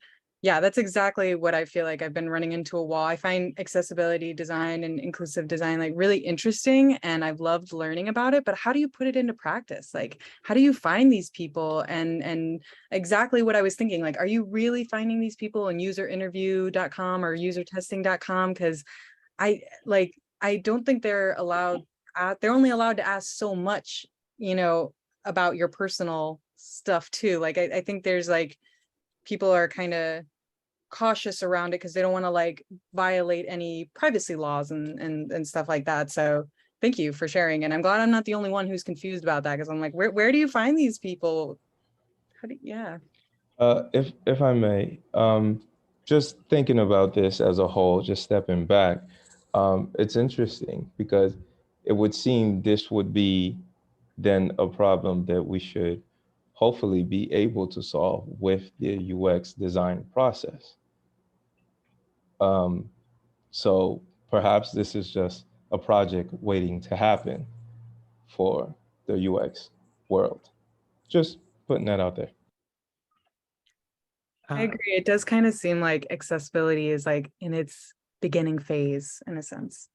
yeah, that's exactly what I feel like I've been running into a wall. I find accessibility design and inclusive design like really interesting, and I've loved learning about it. But how do you put it into practice? Like, how do you find these people? And exactly what I was thinking, like, are you really finding these people on userinterview.com or usertesting.com? Because I don't think they're allowed. They're only allowed to ask so much, about your personal stuff too. Like, I think there's like, people are kind of cautious around it because they don't want to like violate any privacy laws and stuff like that. So thank you for sharing. And I'm glad I'm not the only one who's confused about that, because I'm like, where do you find these people? Yeah. If I may, just thinking about this as a whole, just stepping back, it's interesting because it would seem this would be then a problem that we should hopefully be able to solve with the UX design process. So perhaps this is just a project waiting to happen for the UX world. Just putting that out there. I agree. It does kind of seem like accessibility is like in its beginning phase in a sense.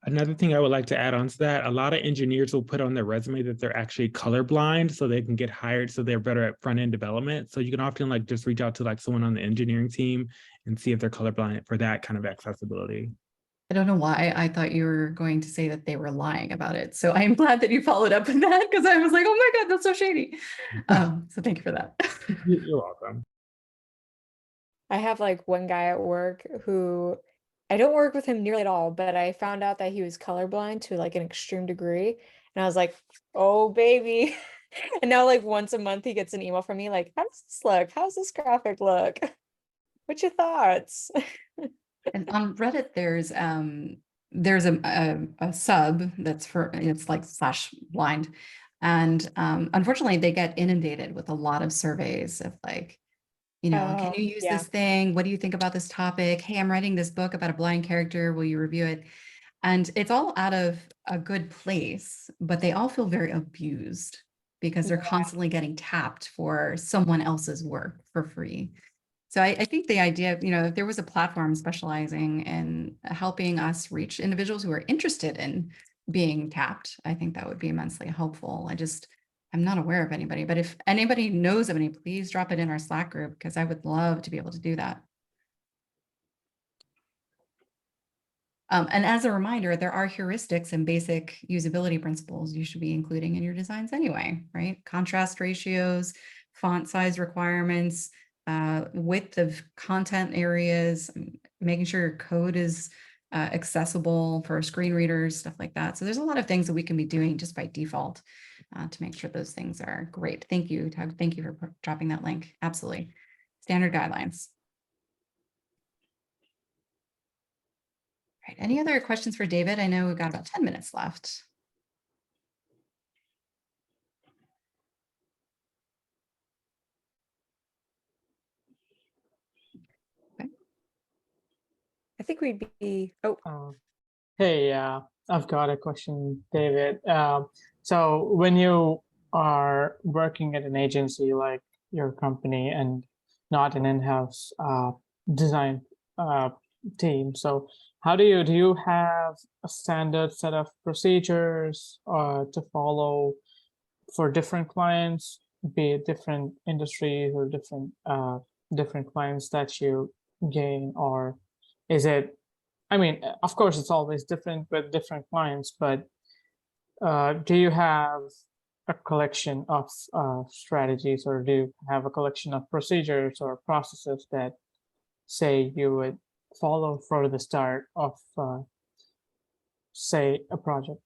Another thing I would like to add on to that, a lot of engineers will put on their resume that they're actually colorblind so they can get hired, so they're better at front end development. So you can often like just reach out to like someone on the engineering team and see if they're colorblind for that kind of accessibility. I don't know why I thought you were going to say that they were lying about it. So I'm glad that you followed up with that, because I was like, oh my God, that's so shady. So thank you for that. You're welcome. I have like one guy at work who I don't work with him nearly at all, but I found out that he was colorblind to like an extreme degree. And I was like, oh baby. And now like once a month he gets an email from me like, how does this look? How's this graphic look? What's your thoughts? And on Reddit, there's a sub that's it's like /blind. And unfortunately they get inundated with a lot of surveys of like, can you use yeah. this thing? What do you think about this topic? Hey, I'm writing this book about a blind character. Will you review it? And it's all out of a good place, but they all feel very abused because they're constantly getting tapped for someone else's work for free. So I think the idea of, if there was a platform specializing in helping us reach individuals who are interested in being tapped, I think that would be immensely helpful. I'm not aware of anybody, but if anybody knows of any, please drop it in our Slack group, because I would love to be able to do that. And as a reminder, there are heuristics and basic usability principles you should be including in your designs anyway, right? Contrast ratios, font size requirements, width of content areas, making sure your code is accessible for screen readers, stuff like that. So there's a lot of things that we can be doing just by default to make sure those things are great. Thank you, Tug. Thank you for dropping that link. Absolutely. Standard guidelines. Right. Any other questions for David? I know we've got about 10 minutes left. Okay. I think we'd be, oh, Hey, I've got a question, David. So when you are working at an agency like your company and not an in-house design uh, team, so how do you have a standard set of procedures to follow for different clients, be it different industries or different clients that you gain, or is it, I mean, of course, it's always different with different clients, but do you have a collection of strategies, or do you have a collection of procedures or processes that say you would follow for the start of, say, a project?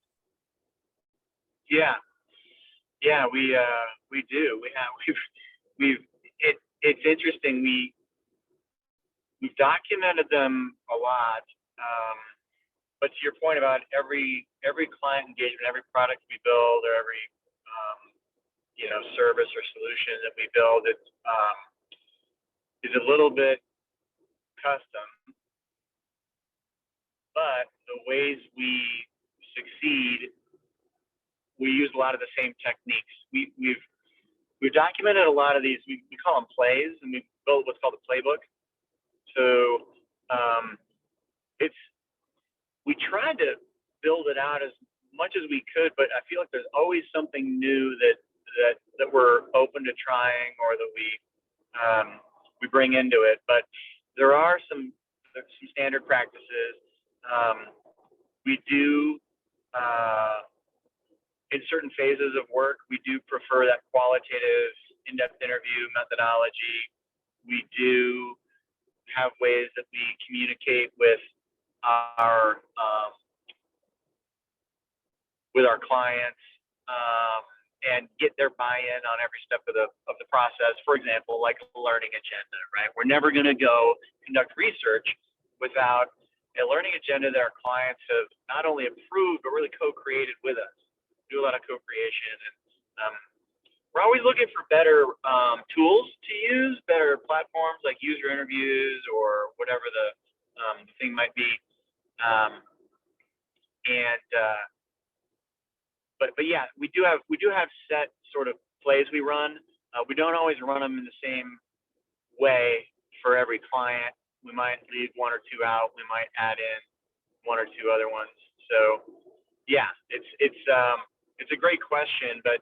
Yeah, yeah, we do. We have it's interesting. We've documented them a lot. But to your point about every client engagement, every product we build, or every service or solution that we build, it's is a little bit custom. But the ways we succeed, we use a lot of the same techniques. We've documented a lot of these. We call them plays, and we built what's called a playbook. So we tried to build it out as much as we could, but I feel like there's always something new that we're open to trying, or that we bring into it. But there are some standard practices. We do in certain phases of work, we do prefer that qualitative in-depth interview methodology. We do have ways that we communicate with our clients and get their buy-in on every step of the process. For example, like a learning agenda, right? We're never going to go conduct research without a learning agenda that our clients have not only approved but really co-created with us. We do a lot of co-creation, and we're always looking for better tools to use, better platforms like user interviews or whatever the thing might be. But yeah, we do have set sort of plays we run. We don't always run them in the same way for every client. We might leave one or two out. We might add in one or two other ones. So yeah, it's a great question, but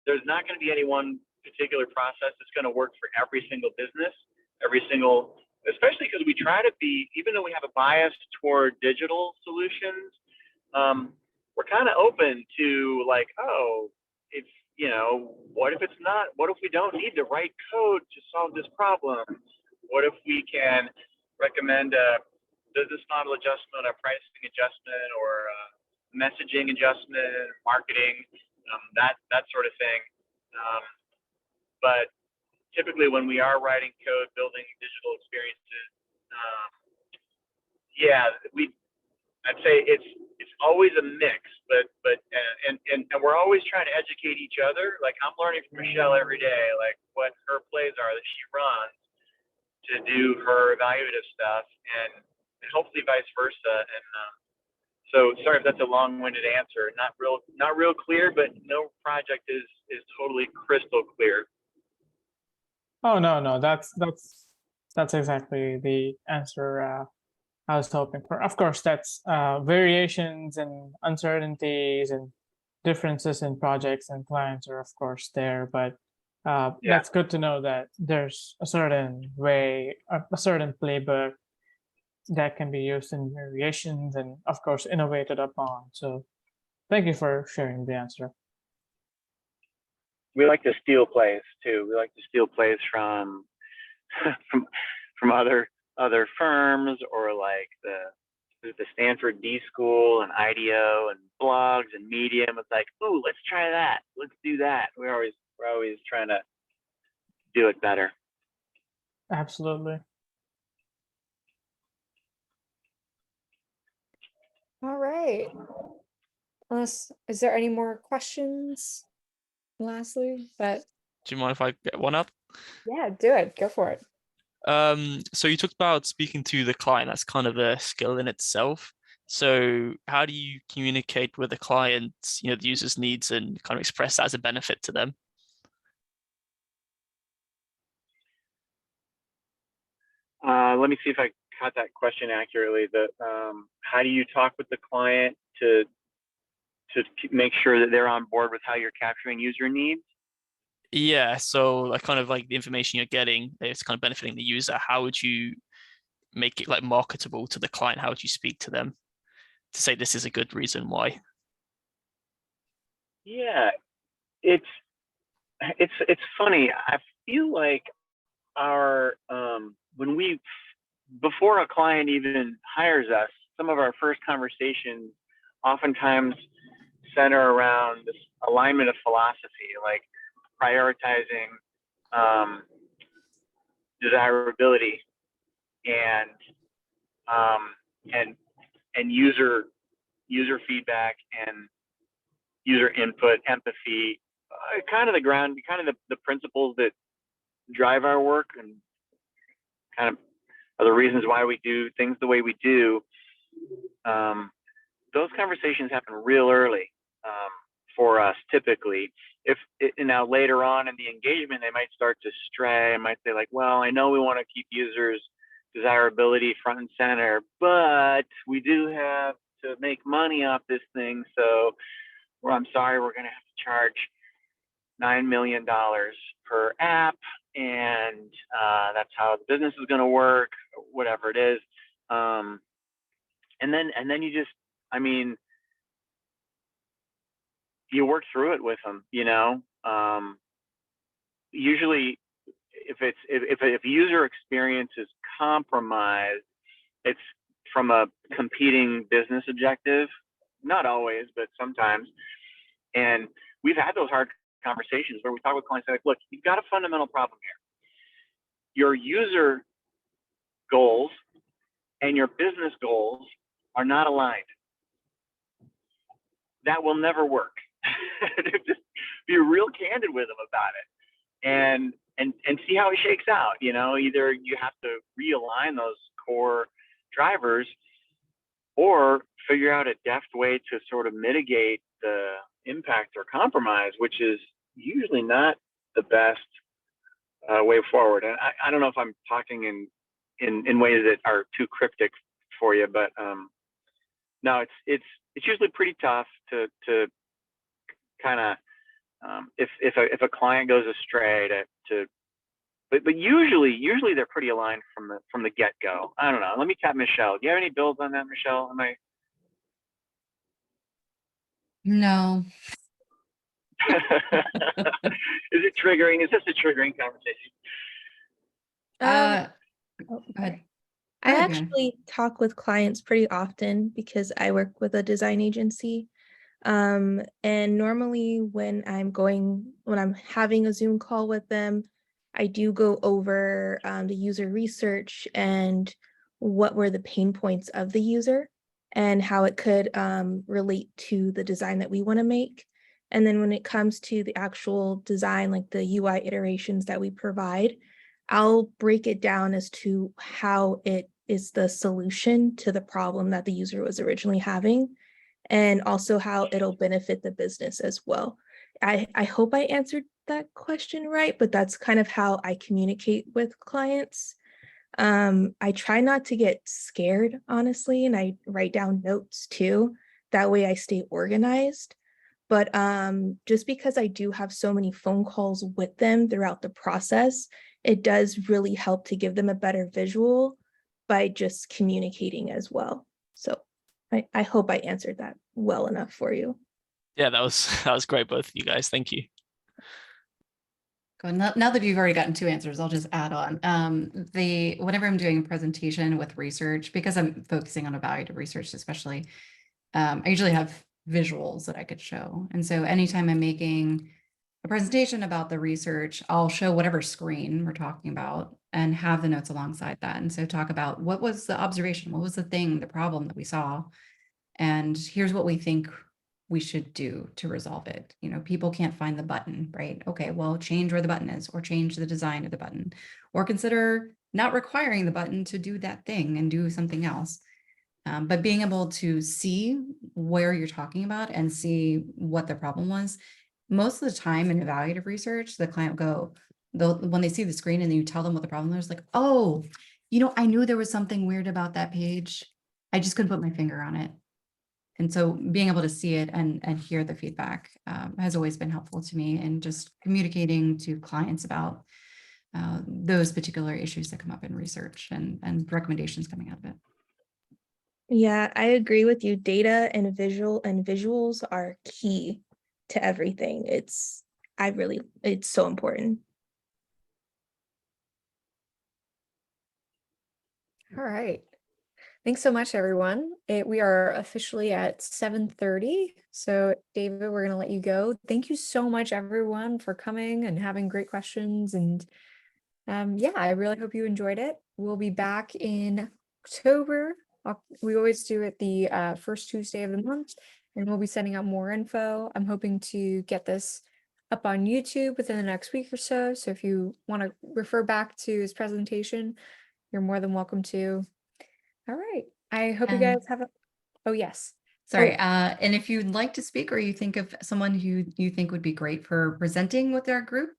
there's not going to be any one particular process that's going to work for every single business, especially because we try to be, even though we have a bias toward digital solutions, we're kind of open to like, what if it's not, what if we don't need to write code to solve this problem? What if we can recommend a business model adjustment, a pricing adjustment, or a messaging adjustment, marketing, that sort of thing. But typically when we are writing code, building digital experiences, I'd say it's always a mix, but we're always trying to educate each other. Like I'm learning from Michelle every day, like what her plays are that she runs to do her evaluative stuff, and hopefully vice versa. And so sorry if that's a long-winded answer. Not real clear, but no project is totally crystal clear. Oh, no, that's exactly the answer I was hoping for. Of course, that's variations and uncertainties and differences in projects and clients are of course there, but that's good to know that there's a certain way, a certain playbook that can be used in variations and of course innovated upon. So thank you for sharing the answer. We like to steal plays too. We like to steal plays from other firms, or like the Stanford D School and IDEO and blogs and Medium. It's like, oh, let's try that. Let's do that. We're always trying to do it better. Absolutely. All right. Is there any more questions? Lastly, but Do you mind if I get one up? yeah, do it. Go for it. So you talked about speaking to the client. That's kind of a skill in itself. So how do you communicate with the client, the user's needs and kind of express that as a benefit to them? Let me see if I caught that question accurately. How do you talk with the client to make sure that they're on board with how you're capturing user needs? Yeah, so like kind of like the information you're getting, it's kind of benefiting the user. How would you make it like marketable to the client? How would you speak to them to say this is a good reason why? Yeah, it's funny. I feel like our before a client even hires us, some of our first conversations oftentimes center around this alignment of philosophy, like prioritizing desirability and um, and user feedback and user input, empathy, kind of the principles that drive our work and kind of are the reasons why we do things the way we do. Those conversations happen real early for us typically. Now later on in the engagement, they might start to stray and might say like, well, I know we want to keep users desirability front and center, but we do have to make money off this thing. So I'm sorry, we're going to have to charge $9 million per app. And that's how the business is going to work, whatever it is. And then you just, I mean, you work through it with them, usually if user experience is compromised, it's from a competing business objective, not always, but sometimes. And we've had those hard conversations where we talk with clients like, look, you've got a fundamental problem here. Your user goals and your business goals are not aligned. That will never work. Just be real candid with them about it and see how it shakes out. Either you have to realign those core drivers or figure out a deft way to sort of mitigate the impact or compromise, which is usually not the best way forward. And I don't know if I'm talking in ways that are too cryptic for you, but no, it's usually pretty tough to kind of if a client goes astray but usually they're pretty aligned from the get-go. I don't know. Let me tap Michelle. Do you have any builds on that, Michelle? No. Is it triggering? Is this a triggering conversation? Go ahead. I Go ahead. actually talk with clients pretty often because I work with a design agency. And normally when I'm having a Zoom call with them, I do go over the user research and what were the pain points of the user and how it could relate to the design that we want to make. And then when it comes to the actual design, like the UI iterations that we provide, I'll break it down as to how it is the solution to the problem that the user was originally having, and also how it'll benefit the business as well. I hope I answered that question right, but that's kind of how I communicate with clients. I try not to get scared, honestly, and I write down notes too. That way I stay organized. But just because I do have so many phone calls with them throughout the process, it does really help to give them a better visual by just communicating as well. So I hope I answered that well enough for you. Yeah, that was great, both of you guys. Thank you. Now that you've already gotten two answers, I'll just add on. Whenever I'm doing a presentation with research, because I'm focusing on evaluative research especially, I usually have visuals that I could show. And so anytime I'm making a presentation about the research, I'll show whatever screen we're talking about and have the notes alongside that. And so talk about what was the observation, what was the thing, the problem that we saw, and here's what we think we should do to resolve it. You know, people can't find the button, right? Okay, well, change where the button is, or change the design of the button, or consider not requiring the button to do that thing and do something else. But being able to see where you're talking about and see what the problem was, most of the time in evaluative research, the client will go, when they see the screen and then you tell them what the problem is, like, oh, you know, I knew there was something weird about that page. I just couldn't put my finger on it. And so being able to see it and hear the feedback has always been helpful to me, and just communicating to clients about those particular issues that come up in research and recommendations coming out of it. Yeah, I agree with you. Data and visuals are key to everything. It's so important. All right. Thanks so much, everyone. We are officially at 7:30. So David, we're going to let you go. Thank you so much, everyone, for coming and having great questions. And yeah, I really hope you enjoyed it. We'll be back in October. We always do it the first Tuesday of the month, and we'll be sending out more info. I'm hoping to get this up on YouTube within the next week or so. So if you want to refer back to his presentation, you're more than welcome to. All right. I hope you guys have a, oh yes. Sorry, and if you'd like to speak, or you think of someone who you think would be great for presenting with our group,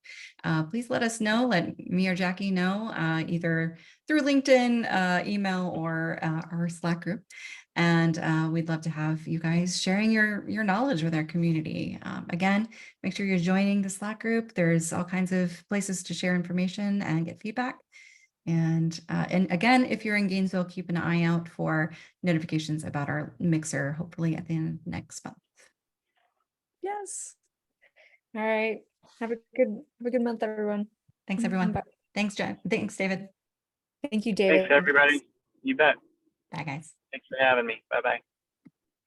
please let us know. Let me or Jackie know, either through LinkedIn, email, or our Slack group. And we'd love to have you guys sharing your knowledge with our community. Again, make sure you're joining the Slack group. There's all kinds of places to share information and get feedback. And again, if you're in Gainesville, keep an eye out for notifications about our mixer, hopefully at the end of next month. Yes. All right. Have a good month, everyone. Thanks, everyone. Bye. Thanks, John. Thanks, David. Thank you, David. Thanks, everybody. You bet. Bye, guys. Thanks for having me. Bye-bye.